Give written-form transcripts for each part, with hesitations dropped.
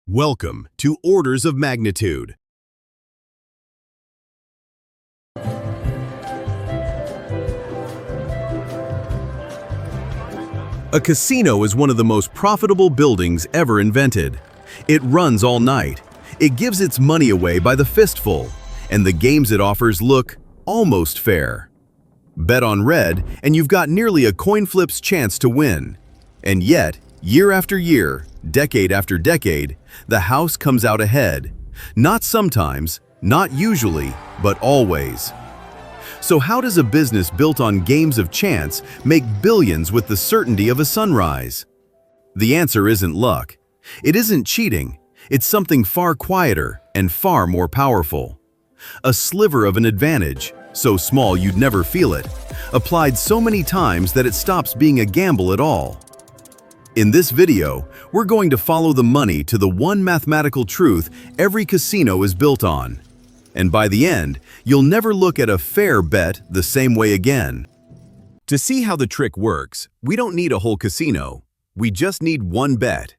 Welcome to Orders of Magnitude. A casino is one of the most profitable buildings ever invented. It runs all night. It gives its money away by the fistful, and the games it offers look almost fair. Bet on red, and you've got nearly a coin flip's chance to win. And yet, year after year, decade after decade, the house comes out ahead. Not sometimes, not usually, but always. So how does a business built on games of chance make billions with the certainty of a sunrise? The answer isn't luck. It isn't cheating. It's something far quieter and far more powerful. A sliver of an advantage, so small you'd never feel it, applied so many times that it stops being a gamble at all. In this video, we're going to follow the money to the one mathematical truth every casino is built on. And by the end, you'll never look at a fair bet the same way again. To see how the trick works, we don't need a whole casino. We just need one bet.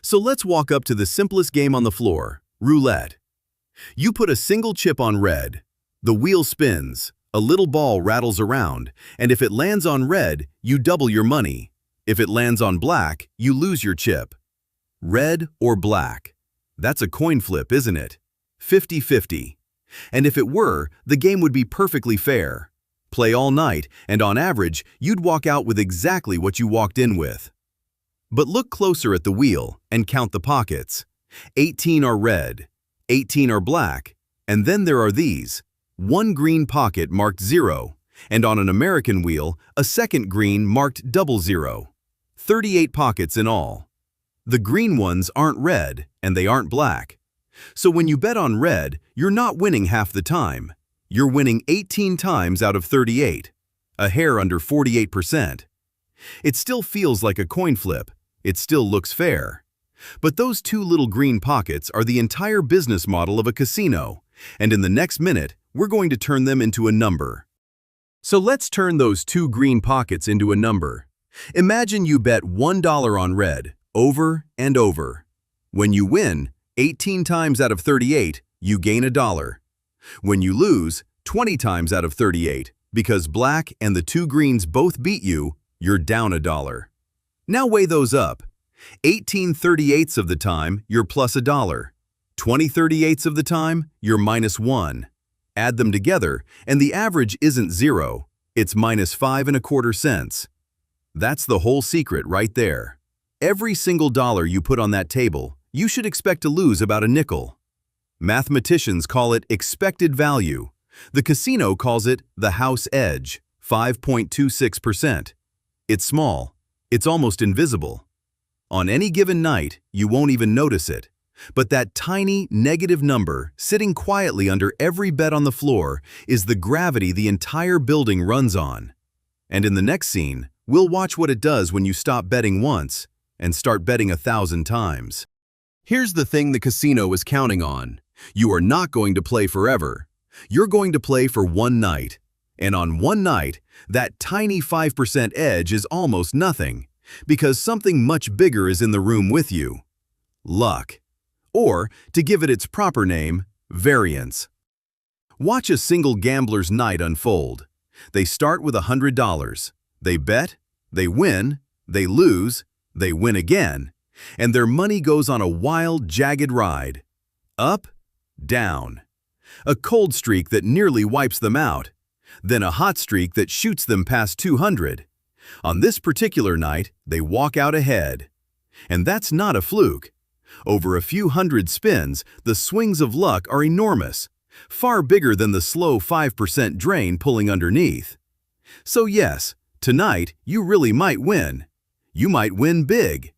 So let's walk up to the simplest game on the floor, roulette. You put a single chip on red. The wheel spins, a little ball rattles around, and if it lands on red, you double your money. If it lands on black, you lose your chip. Red or black? That's a coin flip, isn't it? 50-50. And if it were, the game would be perfectly fair. Play all night, and on average, you'd walk out with exactly what you walked in with. But look closer at the wheel and count the pockets. 18 are red, 18 are black, and then there are these. One green pocket marked 0, and on an American wheel, a second green marked 00. 38 pockets in all. The green ones aren't red, and they aren't black. So when you bet on red, you're not winning half the time. You're winning 18 times out of 38, a hair under 48%. It still feels like a coin flip. It still looks fair. But those two little green pockets are the entire business model of a casino, and in the next minute, we're going to turn them into a number. So let's turn those two green pockets into a number. Imagine you bet $1 on red, over and over. When you win, 18 times out of 38, you gain $1. When you lose, 20 times out of 38, because black and the two greens both beat you, you're down $1. Now weigh those up. 18 38ths of the time, you're plus $1. 20 38ths of the time, you're minus 1. Add them together, and the average isn't 0, it's minus 5¼ cents. That's the whole secret right there. Every single dollar you put on that table, you should expect to lose about a nickel. Mathematicians call it expected value. The casino calls it the house edge, 5.26%. It's small. It's almost invisible. On any given night, you won't even notice it. But that tiny negative number sitting quietly under every bet on the floor is the gravity the entire building runs on. And in the next scene, we'll watch what it does when you stop betting once and start betting 1,000 times. Here's the thing the casino is counting on. You are not going to play forever. You're going to play for one night. And on one night, that tiny 5% edge is almost nothing, because something much bigger is in the room with you. Luck. Or, to give it its proper name, variance. Watch a single gambler's night unfold. They start with $100. They bet, they win, they lose, they win again, and their money goes on a wild, jagged ride. Up, down. A cold streak that nearly wipes them out. Then a hot streak that shoots them past 200. On this particular night, they walk out ahead. And that's not a fluke. Over a few hundred spins, the swings of luck are enormous, far bigger than the slow 5% drain pulling underneath. So yes, tonight you really might win. You might win big.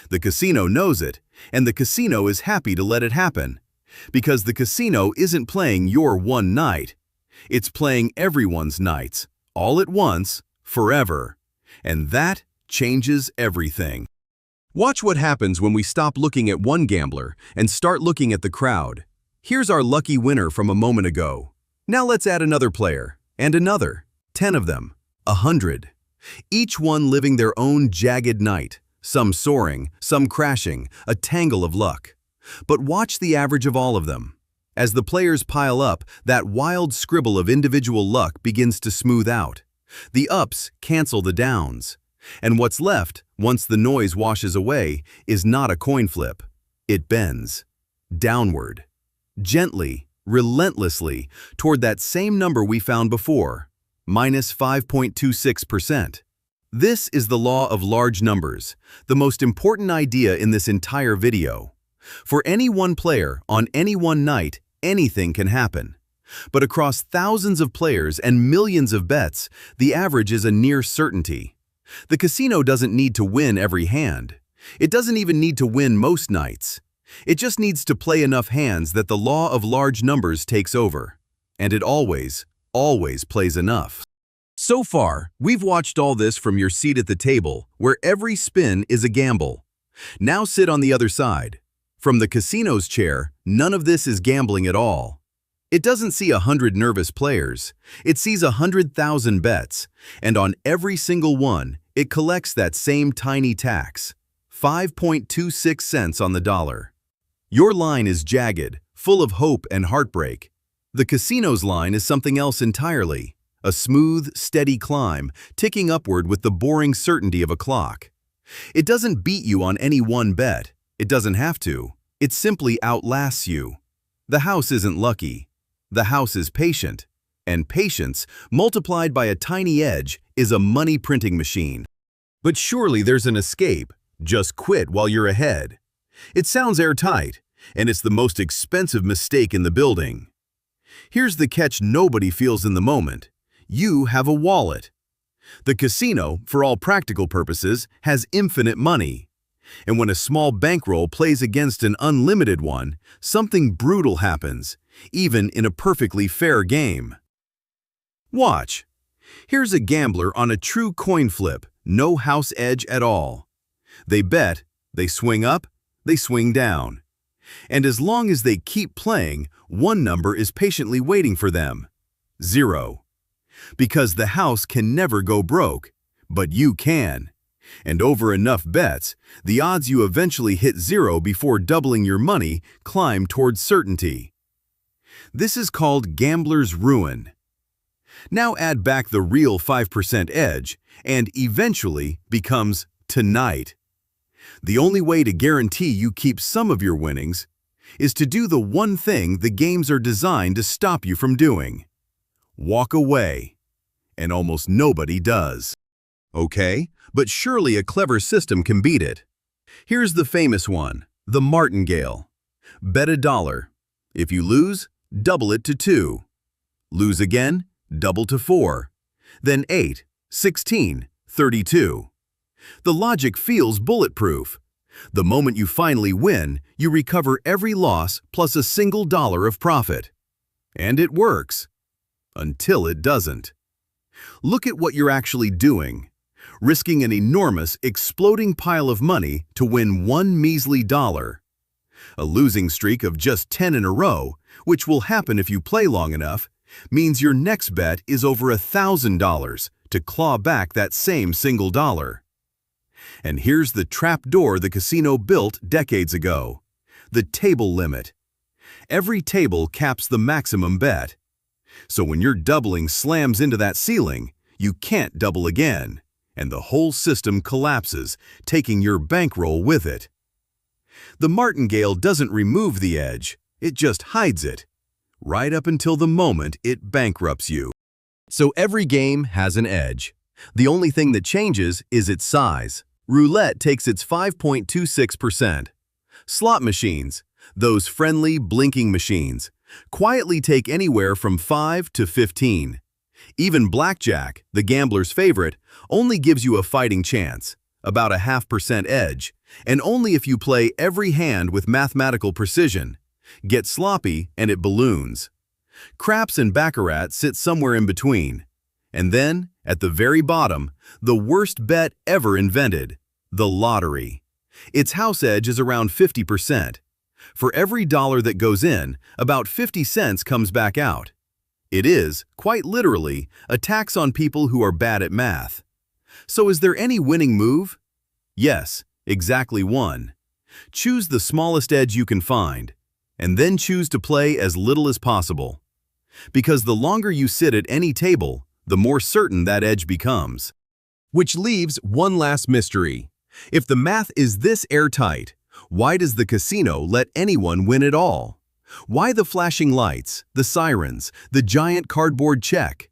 The casino knows it, and the casino is happy to let it happen. Because the casino isn't playing your one night. It's playing everyone's nights, all at once, forever. And that changes everything. Watch what happens when we stop looking at one gambler and start looking at the crowd. Here's our lucky winner from a moment ago. Now let's add another player, and another. 10 of them. 100. Each one living their own jagged night. Some soaring, some crashing, a tangle of luck. But watch the average of all of them. As the players pile up, that wild scribble of individual luck begins to smooth out. The ups cancel the downs. And what's left, once the noise washes away, is not a coin flip. It bends. Downward. Gently, relentlessly, toward that same number we found before, minus 5.26%. This is the law of large numbers, the most important idea in this entire video. For any one player, on any one night, anything can happen. But across thousands of players and millions of bets, the average is a near certainty. The casino doesn't need to win every hand. It doesn't even need to win most nights. It just needs to play enough hands that the law of large numbers takes over. And it always plays enough. So far, we've watched all this from your seat at the table, where every spin is a gamble. Now sit on the other side. From the casino's chair, none of this is gambling at all. It doesn't see 100 nervous players. It sees 100,000 bets, and on every single one, it collects that same tiny tax, 5.26 cents on the dollar. Your line is jagged, full of hope and heartbreak. The casino's line is something else entirely, a smooth, steady climb, ticking upward with the boring certainty of a clock. It doesn't beat you on any one bet. It doesn't have to. It simply outlasts you. The house isn't lucky. The house is patient. And patience, multiplied by a tiny edge, is a money-printing machine. But surely there's an escape. Just quit while you're ahead. It sounds airtight, and it's the most expensive mistake in the building. Here's the catch nobody feels in the moment. You have a wallet. The casino, for all practical purposes, has infinite money. And when a small bankroll plays against an unlimited one, something brutal happens, even in a perfectly fair game. Watch. Here's a gambler on a true coin flip, no house edge at all. They bet, they swing up, they swing down. And as long as they keep playing, one number is patiently waiting for them. 0. Because the house can never go broke, but you can. And over enough bets, the odds you eventually hit 0 before doubling your money climb towards certainty. This is called gambler's ruin. Now add back the real 5% edge, and eventually becomes tonight. The only way to guarantee you keep some of your winnings is to do the one thing the games are designed to stop you from doing. Walk away. And almost nobody does. Okay, but surely a clever system can beat it. Here's the famous one, the martingale. Bet $1. If you lose, double it to 2. Lose again, double to 4. Then 8, 16, 32. The logic feels bulletproof. The moment you finally win, you recover every loss plus a single dollar of profit. And it works. Until it doesn't. Look at what you're actually doing. Risking an enormous, exploding pile of money to win one measly dollar. A losing streak of just 10 in a row, which will happen if you play long enough, means your next bet is over $1,000 to claw back that same single dollar. And here's the trap door the casino built decades ago. The table limit. Every table caps the maximum bet. So when your doubling slams into that ceiling, you can't double again, and the whole system collapses, taking your bankroll with it. The martingale doesn't remove the edge, it just hides it, right up until the moment it bankrupts you. So every game has an edge. The only thing that changes is its size. Roulette takes its 5.26%. Slot machines, those friendly, blinking machines, quietly take anywhere from 5 to 15. Even blackjack, the gambler's favorite, only gives you a fighting chance, about a 0.5% edge, and only if you play every hand with mathematical precision. Get sloppy and it balloons. Craps and baccarat sit somewhere in between. And then, at the very bottom, the worst bet ever invented, the lottery. Its house edge is around 50%. For every dollar that goes in, about 50 cents comes back out. It is, quite literally, a tax on people who are bad at math. So is there any winning move? Yes, exactly one. Choose the smallest edge you can find, and then choose to play as little as possible. Because the longer you sit at any table, the more certain that edge becomes. Which leaves one last mystery. If the math is this airtight, why does the casino let anyone win at all? Why the flashing lights, the sirens, the giant cardboard check?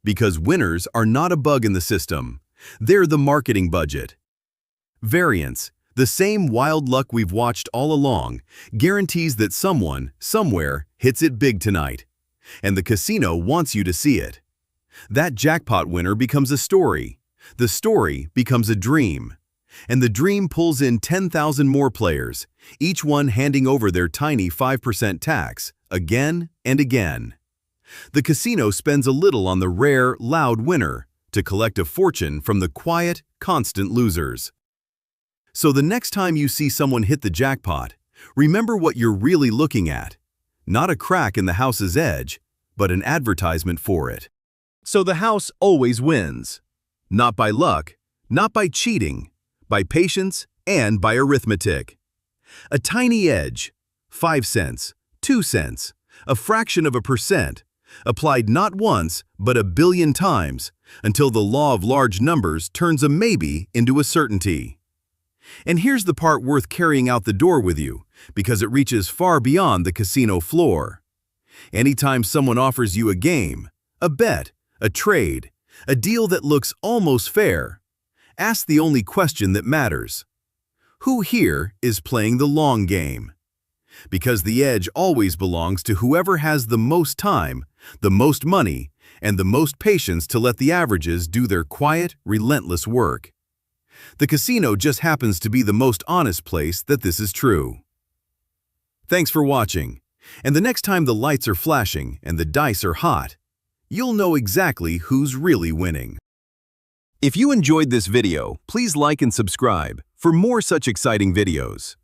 Because winners are not a bug in the system. They're the marketing budget. Variance, the same wild luck we've watched all along, guarantees that someone, somewhere, hits it big tonight. And the casino wants you to see it. That jackpot winner becomes a story. The story becomes a dream. And the dream pulls in 10,000 more players, each one handing over their tiny 5% tax, again and again. The casino spends a little on the rare, loud winner to collect a fortune from the quiet, constant losers. So the next time you see someone hit the jackpot, remember what you're really looking at. Not a crack in the house's edge, but an advertisement for it. So the house always wins. Not by luck, not by cheating, by patience and by arithmetic. A tiny edge, 5 cents, 2 cents, a fraction of a percent, applied not once but a billion times until the law of large numbers turns a maybe into a certainty. And here's the part worth carrying out the door with you, because it reaches far beyond the casino floor. Anytime someone offers you a game, a bet, a trade, a deal that looks almost fair, ask the only question that matters. Who here is playing the long game? Because the edge always belongs to whoever has the most time, the most money, and the most patience to let the averages do their quiet, relentless work. The casino just happens to be the most honest place that this is true. Thanks for watching, and the next time the lights are flashing and the dice are hot, you'll know exactly who's really winning. If you enjoyed this video, please like and subscribe for more such exciting videos.